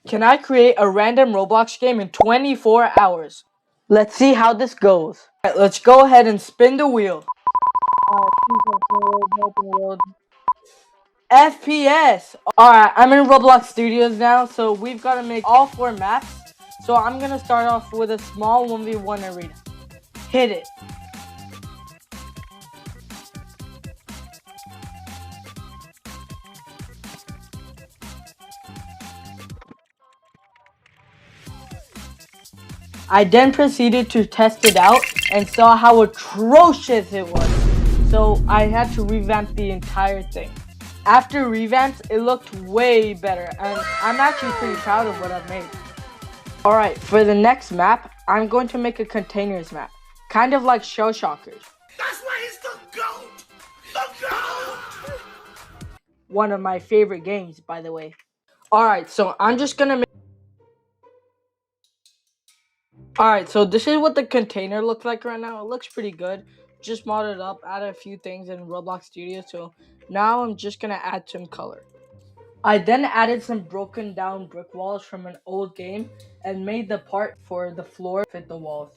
Can I create a random Roblox game in 24 hours? Let's see how this goes. Alright, let's go ahead and spin the wheel. FPS! Alright, I'm in Roblox Studios now, so we've got to make all 4 maps. So I'm going to start off with a small 1v1 arena. Hit it. I then proceeded to test it out and saw how atrocious it was. So I had to revamp the entire thing. After revamps, it looked way better, and I'm actually pretty proud of what I've made. Alright, for the next map, I'm going to make a containers map. Kind of like Shell Shockers. That's why he's the GOAT! The GOAT! One of my favorite games, by the way. Alright, so I'm just gonna make... Alright, so this is what the container looks like right now. It looks pretty good. Just modded up, added a few things in Roblox Studio, so now I'm just gonna add some color. I then added some broken down brick walls from an old game and made the part for the floor fit the walls.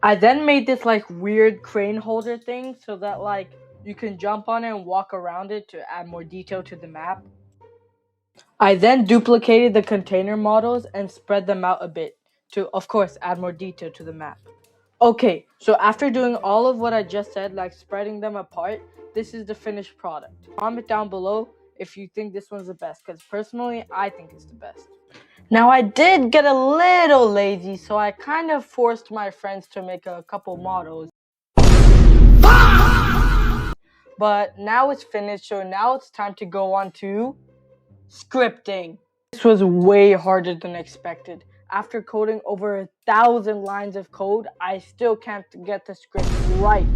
I then made this like weird crane holder thing so that like you can jump on it and walk around it to add more detail to the map. I then duplicated the container models and spread them out a bit to, of course, add more detail to the map. Okay, so after doing all of what I just said, like spreading them apart, this is the finished product. Comment down below if you think this one's the best, because personally, I think it's the best. Now, I did get a little lazy, so I kind of forced my friends to make a couple models. But now it's finished, so now it's time to go on to scripting. This was way harder than expected. After coding over 1,000 lines of code, I still can't get the script right.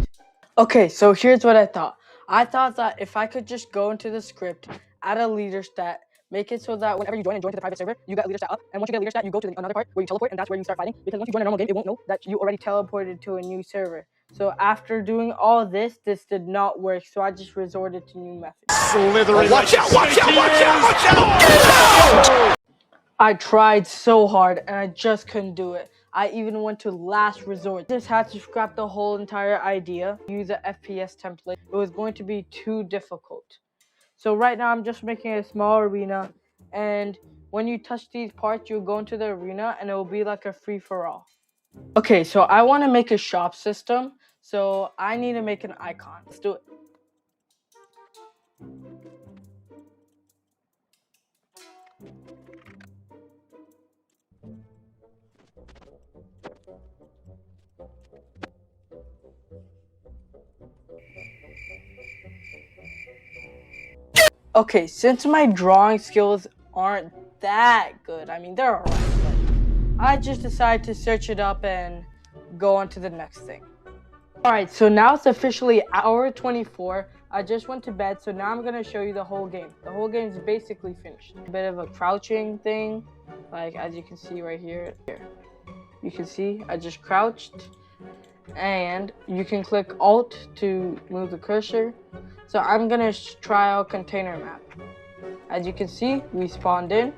Okay, so here's what I thought. I thought that if I could just go into the script, add a leader stat, make it so that whenever you join to the private server, you get a leader stat up, and once you get a leader stat, you go to another part where you teleport, and that's where you start fighting, because once you join a normal game, it won't know that you already teleported to a new server. So after doing all this did not work, so I just resorted to new methods. Watch out! Watch out! Watch out! Watch out! I tried so hard and I just couldn't do it. I even went to last resort. I just had to scrap the whole entire idea, use an FPS template. It was going to be too difficult. So right now I'm just making a small arena, and when you touch these parts, you'll go into the arena and it will be like a free-for-all. Okay, so I want to make a shop system, so I need to make an icon. Let's do it. Okay, since my drawing skills aren't that good, I mean, they're alright, but I just decided to search it up and go on to the next thing. Alright, so now it's officially hour 24. I just went to bed, so now I'm going to show you the whole game. The whole game is basically finished. A bit of a crouching thing, like as you can see right here. You can see I just crouched, and you can click Alt to move the cursor. So I'm gonna try out container map. As you can see, we spawned in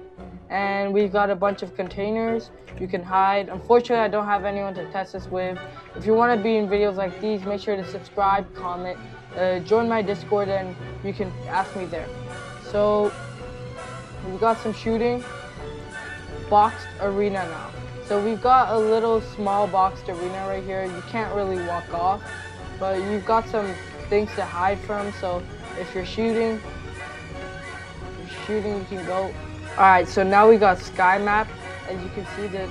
and we've got a bunch of containers. You can hide. Unfortunately, I don't have anyone to test this with. If you want to be in videos like these, make sure to subscribe, comment, join my Discord, and you can ask me there. So we've got some shooting, boxed arena now. So we've got a little small boxed arena right here. You can't really walk off, but you've got some things to hide from, so if you're shooting, you can go. Alright, so now we got sky map. As you can see, this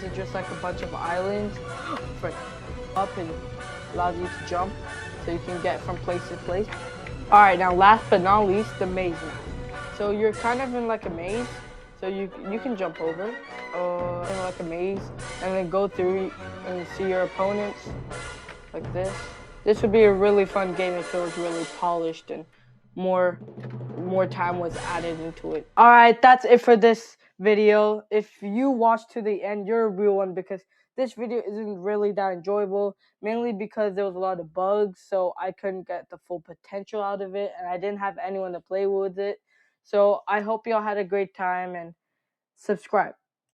is just like a bunch of islands. Up and allows you to jump, so you can get from place to place. Alright, now last but not least, the maze map. So you're kind of in like a maze, so you can jump over in like a maze and then go through and see your opponents like this. This would be a really fun game if it was really polished and more time was added into it. Alright, that's it for this video. If you watched to the end, you're a real one, because this video isn't really that enjoyable, mainly because there was a lot of bugs, so I couldn't get the full potential out of it, and I didn't have anyone to play with it. So I hope y'all had a great time, and subscribe.